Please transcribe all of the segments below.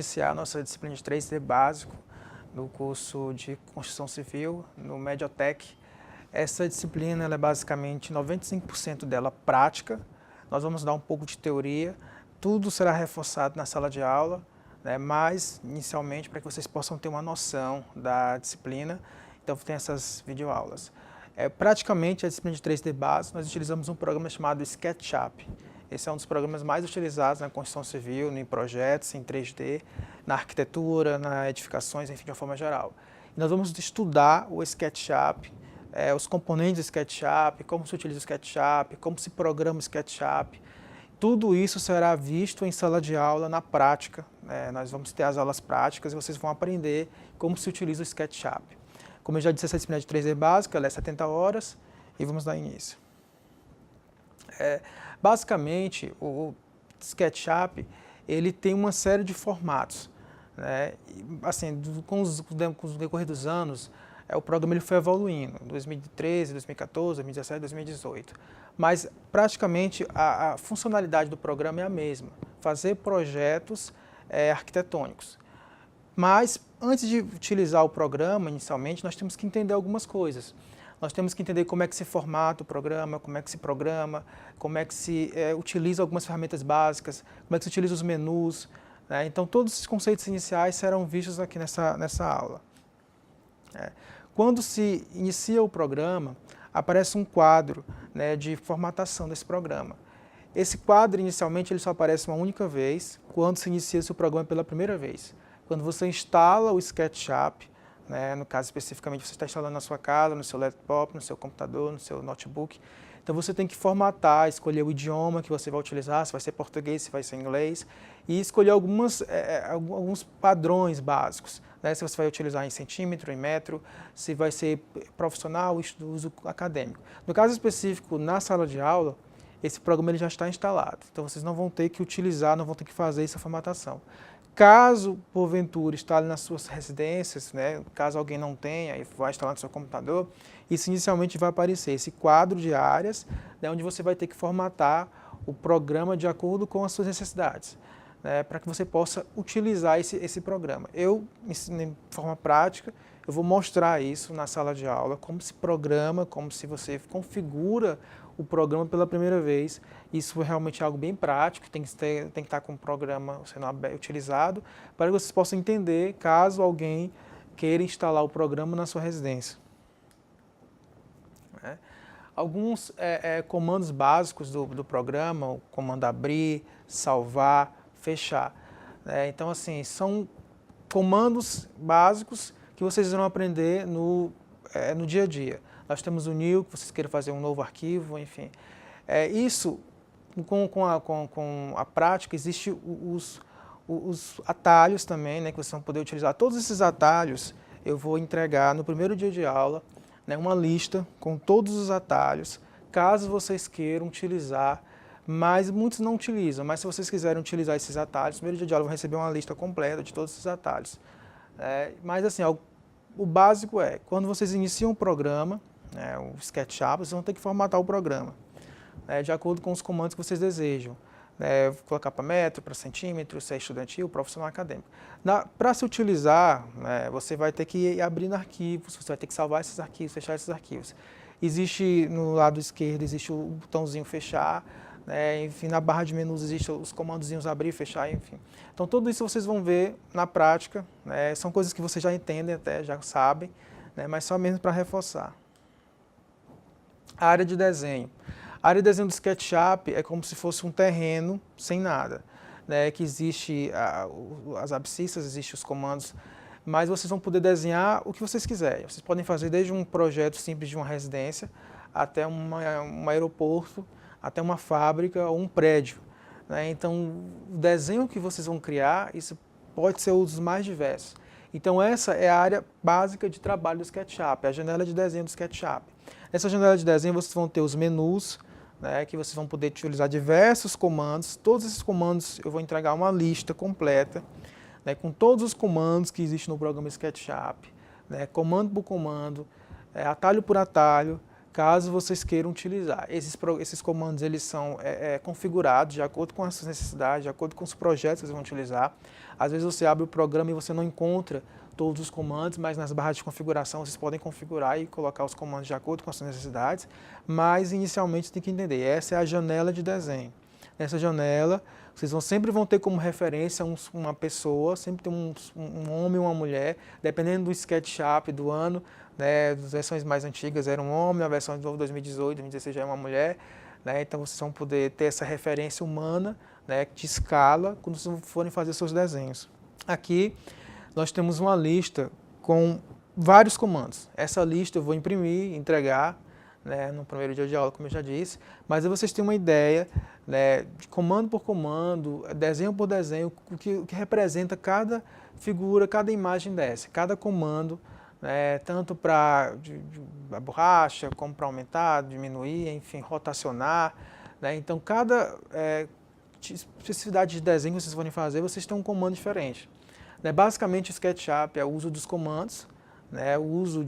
iniciar a nossa disciplina de 3D básico no curso de Construção Civil, no Mediotech. Essa disciplina ela é basicamente 95% dela prática, nós vamos dar um pouco de teoria, tudo será reforçado na sala de aula, né, mas inicialmente para que vocês possam ter uma noção da disciplina, então tem essas videoaulas. Praticamente a disciplina de 3D básico, nós utilizamos um programa chamado SketchUp. Esse é um dos programas mais utilizados na construção civil, em projetos, em 3D, na arquitetura, nas edificações, enfim, de uma forma geral. E nós vamos estudar o SketchUp, os componentes do SketchUp, como se utiliza o SketchUp, como se programa o SketchUp. Tudo isso será visto em sala de aula, na prática. Nós vamos ter as aulas práticas e vocês vão aprender como se utiliza o SketchUp. Como eu já disse, essa disciplina de 3D básica, ela é 70 horas e vamos dar início. Basicamente, o SketchUp ele tem uma série de formatos, né? Assim, com o decorrer dos anos, o programa ele foi evoluindo, 2013, 2014, 2017, 2018. Mas, praticamente, a funcionalidade do programa é a mesma, fazer projetos arquitetônicos. Mas, antes de utilizar o programa, inicialmente, nós temos que entender algumas coisas. Nós temos que entender como é que se formata o programa, como é que se programa, como é que se utiliza algumas ferramentas básicas, como é que se utiliza os menus, né? Então, todos esses conceitos iniciais serão vistos aqui nessa aula. Quando se inicia o programa, aparece um quadro, né, de formatação desse programa. Esse quadro, inicialmente, ele só aparece uma única vez, quando se inicia o programa pela primeira vez. Quando você instala o SketchUp, né, no caso especificamente você está instalando na sua casa, no seu laptop, no seu computador, no seu notebook, então você tem que formatar, escolher o idioma que você vai utilizar, se vai ser português, se vai ser inglês, e escolher alguns padrões básicos, né, se você vai utilizar em centímetro, em metro, se vai ser profissional, uso acadêmico. No caso específico, na sala de aula, esse programa ele já está instalado, então vocês não vão ter que utilizar, não vão ter que fazer essa formatação. Caso, porventura, instale nas suas residências, né, caso alguém não tenha e vai instalar no seu computador, isso inicialmente vai aparecer, esse quadro de áreas, né, onde você vai ter que formatar o programa de acordo com as suas necessidades, né, para que você possa utilizar esse programa. Eu, de forma prática, eu vou mostrar isso na sala de aula, como se programa, como se você configura o programa pela primeira vez. Isso é realmente algo bem prático, tem que estar com o programa sendo utilizado, para que vocês possam entender caso alguém queira instalar o programa na sua residência. Alguns comandos básicos do programa, o comando abrir, salvar, fechar. Então, assim, são comandos básicos que vocês vão aprender no dia a dia. Nós temos o new, que vocês queiram fazer um novo arquivo, enfim. Isso, com a prática, existem os atalhos também, né, que vocês vão poder utilizar. Todos esses atalhos eu vou entregar no primeiro dia de aula, né, uma lista com todos os atalhos, caso vocês queiram utilizar, mas muitos não utilizam, mas se vocês quiserem utilizar esses atalhos, no primeiro dia de aula vão receber uma lista completa de todos esses atalhos. Mas assim, o básico é, quando vocês iniciam o programa, o SketchUp, vocês vão ter que formatar o programa, de acordo com os comandos que vocês desejam. Colocar para metro, para centímetro, se é estudantil, profissional, acadêmico. Para se utilizar, você vai ter que ir abrindo arquivos, você vai ter que salvar esses arquivos, fechar esses arquivos. Existe, no lado esquerdo, existe o botãozinho fechar, enfim, na barra de menus existem os comandozinhos abrir, fechar, enfim. Então, tudo isso vocês vão ver na prática, são coisas que vocês já entendem até, já sabem, mas só mesmo para reforçar. A área de desenho. A área de desenho do SketchUp é como se fosse um terreno sem nada, que existe as abscissas, existem os comandos, mas vocês vão poder desenhar o que vocês quiserem. Vocês podem fazer desde um projeto simples de uma residência, até um aeroporto, até uma fábrica ou um prédio. Então, o desenho que vocês vão criar, isso pode ser os mais diversos. Então, essa é a área básica de trabalho do SketchUp, a janela de desenho do SketchUp. Nessa janela de desenho, vocês vão ter os menus, que vocês vão poder utilizar diversos comandos. Todos esses comandos eu vou entregar uma lista completa, com todos os comandos que existem no programa SketchUp, comando por comando, atalho por atalho, caso vocês queiram utilizar. Esses comandos eles são configurados de acordo com as suas necessidades, de acordo com os projetos que vocês vão utilizar. Às vezes você abre o programa e você não encontra todos os comandos, mas nas barras de configuração vocês podem configurar e colocar os comandos de acordo com as suas necessidades, mas inicialmente você tem que entender, essa é a janela de desenho. Nessa janela, vocês sempre vão ter como referência uma pessoa, sempre tem um homem e uma mulher, dependendo do SketchUp, do ano, né, as versões mais antigas era um homem, a versão de 2018, 2016 já é uma mulher, né, então vocês vão poder ter essa referência humana, né, de escala, quando vocês forem fazer seus desenhos. Aqui nós temos uma lista com vários comandos. Essa lista eu vou imprimir, entregar, né, no primeiro dia de aula, como eu já disse, mas aí vocês têm uma ideia, né, de comando por comando, desenho por desenho, o que representa cada figura, cada imagem dessa, cada comando, né, tanto para a borracha, como para aumentar, diminuir, enfim, rotacionar, né, então cada especificidade de desenho que vocês forem fazer, vocês têm um comando diferente. Né, basicamente o SketchUp é o uso dos comandos, né, o uso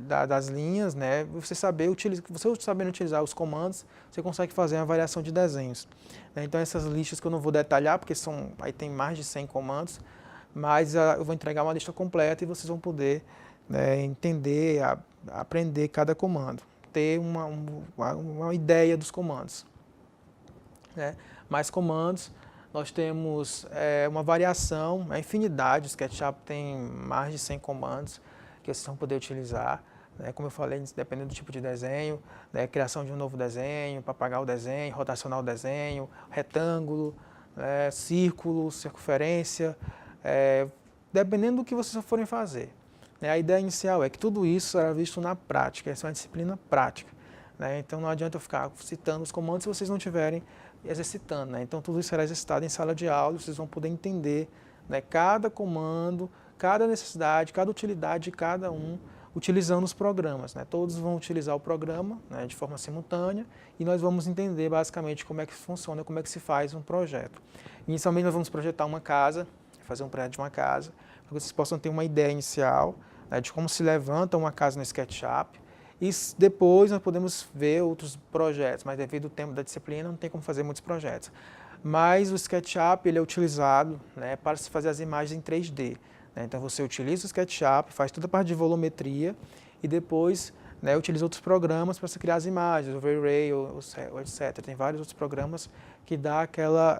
das linhas, né, você sabendo utilizar os comandos, você consegue fazer uma variação de desenhos. Né, então essas listas que eu não vou detalhar, porque aí tem mais de 100 comandos, mas eu vou entregar uma lista completa e vocês vão poder, né, entender, aprender cada comando, ter uma ideia dos comandos. Né. Mais comandos, nós temos uma variação, a infinidade, o SketchUp tem mais de 100 comandos, que vocês vão poder utilizar, né? Como eu falei, dependendo do tipo de desenho, né? Criação de um novo desenho, para apagar o desenho, rotacionar o desenho, retângulo, círculo, circunferência, dependendo do que vocês forem fazer. Né? A ideia inicial é que tudo isso será visto na prática, essa é uma disciplina prática. Né? Então não adianta eu ficar citando os comandos se vocês não estiverem exercitando. Né? Então tudo isso será exercitado em sala de aula, vocês vão poder entender, né, cada comando, cada necessidade, cada utilidade de cada um, utilizando os programas. Né? Todos vão utilizar o programa, né, de forma simultânea e nós vamos entender basicamente como é que funciona, como é que se faz um projeto. Inicialmente nós vamos projetar uma casa, fazer um projeto de uma casa, para que vocês possam ter uma ideia inicial, né, de como se levanta uma casa no SketchUp e depois nós podemos ver outros projetos, mas devido ao tempo da disciplina não tem como fazer muitos projetos. Mas o SketchUp ele é utilizado, né, para se fazer as imagens em 3D. Então você utiliza o SketchUp, faz toda a parte de volumetria e depois, né, utiliza outros programas para se criar as imagens, o V-Ray, etc. Tem vários outros programas que dá aquela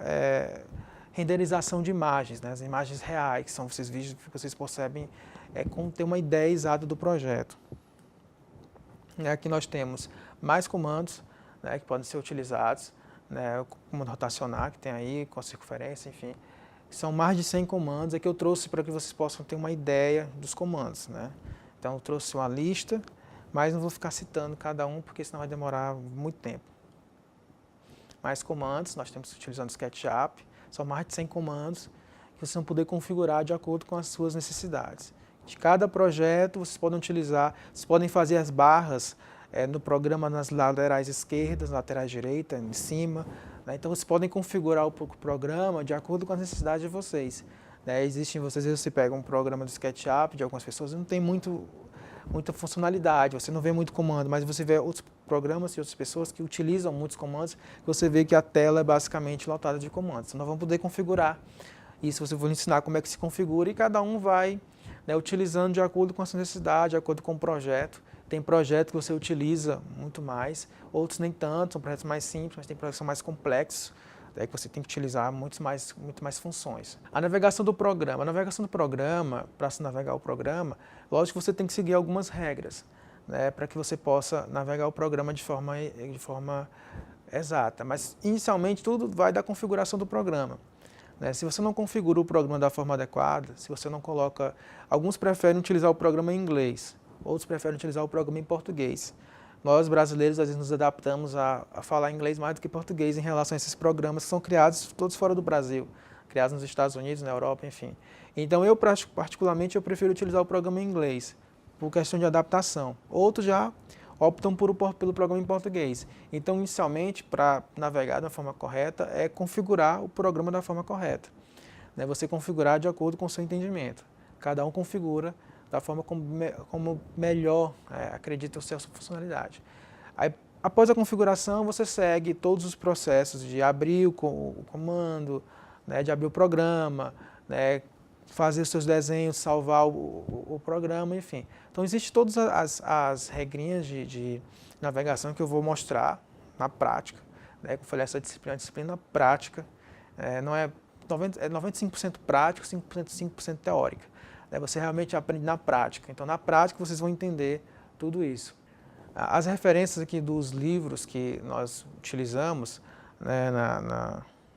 renderização de imagens, né, as imagens reais, que são esses vídeos que vocês percebem como ter uma ideia exata do projeto. Aqui nós temos mais comandos, né, que podem ser utilizados, né, o comando rotacionar que tem aí, com a circunferência, enfim. São mais de 100 comandos, que eu trouxe para que vocês possam ter uma ideia dos comandos. Né? Então eu trouxe uma lista, mas não vou ficar citando cada um, porque senão vai demorar muito tempo. Mais comandos, nós temos utilizando o SketchUp, são mais de 100 comandos que vocês vão poder configurar de acordo com as suas necessidades. De cada projeto vocês podem utilizar, vocês podem fazer as barras no programa nas laterais esquerdas, laterais direitas, em cima. Né? Então vocês podem configurar o programa de acordo com as necessidades de vocês. Né? Às vezes você pega um programa do SketchUp de algumas pessoas e não tem muita funcionalidade, você não vê muito comando, mas você vê outros programas e outras pessoas que utilizam muitos comandos, você vê que a tela é basicamente lotada de comandos. Então nós vamos poder configurar isso, você vai ensinar como é que se configura e cada um vai, né, utilizando de acordo com a sua necessidade, de acordo com o projeto. Tem projetos que você utiliza muito mais, outros nem tanto, são projetos mais simples, mas tem projetos que são mais complexos, que você tem que utilizar muito mais funções. A navegação do programa. A navegação do programa, para se navegar o programa, lógico que você tem que seguir algumas regras, né, para que você possa navegar o programa de forma exata. Mas, inicialmente, tudo vai da configuração do programa. Né? Se você não configura o programa da forma adequada, se você não coloca... Alguns preferem utilizar o programa em inglês, outros preferem utilizar o programa em português. Nós, brasileiros, às vezes nos adaptamos a falar inglês mais do que português em relação a esses programas que são criados todos fora do Brasil, criados nos Estados Unidos, na Europa, enfim. Então, eu, particularmente, eu prefiro utilizar o programa em inglês, por questão de adaptação. Outros já optam pelo programa em português. Então, inicialmente, para navegar da forma correta, é configurar o programa da forma correta. Né? Você configurar de acordo com o seu entendimento. Cada um configura da forma como melhor acredita ser a sua funcionalidade. Aí, após a configuração, você segue todos os processos de abrir o comando, né, de abrir o programa, né, fazer os seus desenhos, salvar o programa, enfim. Então, existem todas as regrinhas de navegação que eu vou mostrar na prática. Né, como eu falei, essa disciplina é uma disciplina prática, não é 95% prático, 5% teórica. Né, você realmente aprende na prática. Então, na prática, vocês vão entender tudo isso. As referências aqui dos livros que nós utilizamos, né,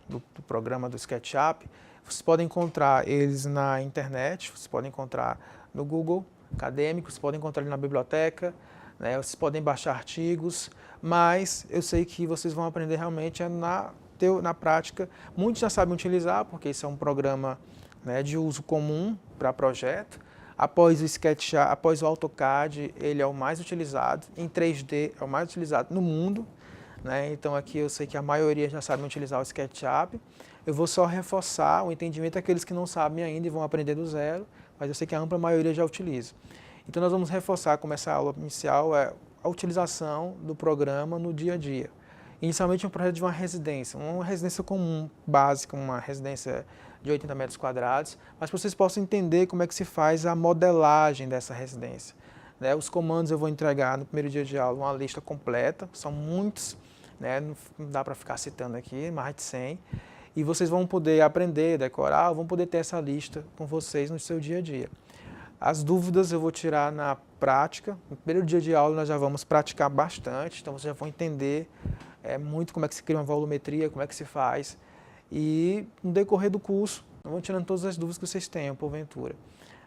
do programa do SketchUp, vocês podem encontrar eles na internet, vocês podem encontrar no Google acadêmico, vocês podem encontrar ele na biblioteca, né, vocês podem baixar artigos, mas eu sei que vocês vão aprender realmente na prática. Muitos já sabem utilizar, porque isso é um programa, né, de uso comum para projeto. Após o SketchUp, após o AutoCAD, ele é o mais utilizado. Em 3D é o mais utilizado no mundo. Né? Então aqui eu sei que a maioria já sabe utilizar o SketchUp. Eu vou só reforçar o entendimento daqueles que não sabem ainda e vão aprender do zero, mas eu sei que a ampla maioria já utiliza. Então nós vamos reforçar, como essa aula inicial, a utilização do programa no dia a dia. Inicialmente um projeto de uma residência comum, básica, uma residência de 80 metros quadrados, mas para vocês possam entender como é que se faz a modelagem dessa residência. Né? Os comandos eu vou entregar no primeiro dia de aula uma lista completa, são muitos, né? Não dá para ficar citando aqui, mais de 100, e vocês vão poder aprender, decorar, vão poder ter essa lista com vocês no seu dia a dia. As dúvidas eu vou tirar na prática. No primeiro dia de aula nós já vamos praticar bastante, então vocês já vão entender muito como é que se cria uma volumetria, como é que se faz. E no decorrer do curso, nós vamos tirando todas as dúvidas que vocês tenham, porventura.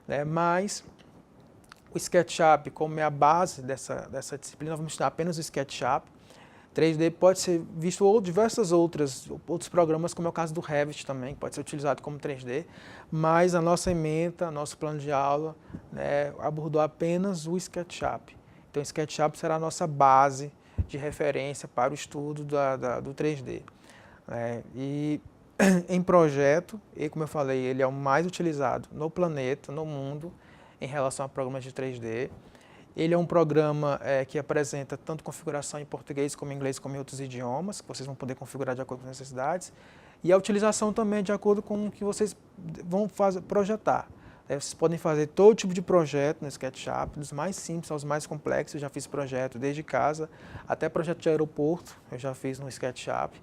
Né? Mas o SketchUp, como é a base dessa disciplina, nós vamos estudar apenas o SketchUp. 3D pode ser visto ou diversos outros programas, como é o caso do Revit também, que pode ser utilizado como 3D, mas a nossa ementa, nosso plano de aula, né, abordou apenas o SketchUp. Então o SketchUp será a nossa base de referência para o estudo do 3D. E em projeto, e como eu falei, ele é o mais utilizado no planeta, no mundo, em relação a programas de 3D. Ele é um programa que apresenta tanto configuração em português como em inglês, como em outros idiomas, que vocês vão poder configurar de acordo com as necessidades. E a utilização também de acordo com o que vocês vão projetar. Vocês podem fazer todo tipo de projeto no SketchUp, dos mais simples aos mais complexos. Eu já fiz projeto desde casa, até projeto de aeroporto, eu já fiz no SketchUp.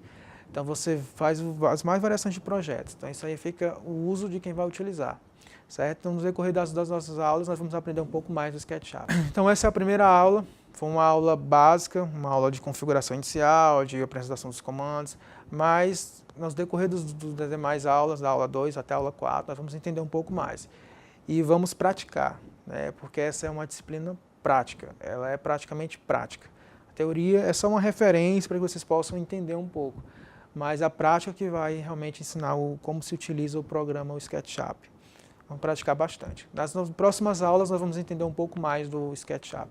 Então você faz as mais variações de projetos. Então isso aí fica o uso de quem vai utilizar. Certo? Então, no decorrer das nossas aulas, nós vamos aprender um pouco mais do SketchUp. Então, essa é a primeira aula. Foi uma aula básica, uma aula de configuração inicial, de apresentação dos comandos, mas no decorrer das demais aulas, da aula 2 até a aula 4, nós vamos entender um pouco mais. E vamos praticar, né? Porque essa é uma disciplina prática, ela é praticamente prática. A teoria é só uma referência para que vocês possam entender um pouco, mas a prática que vai realmente ensinar como se utiliza o programa, o SketchUp. Vamos praticar bastante. Nas próximas aulas nós vamos entender um pouco mais do SketchUp.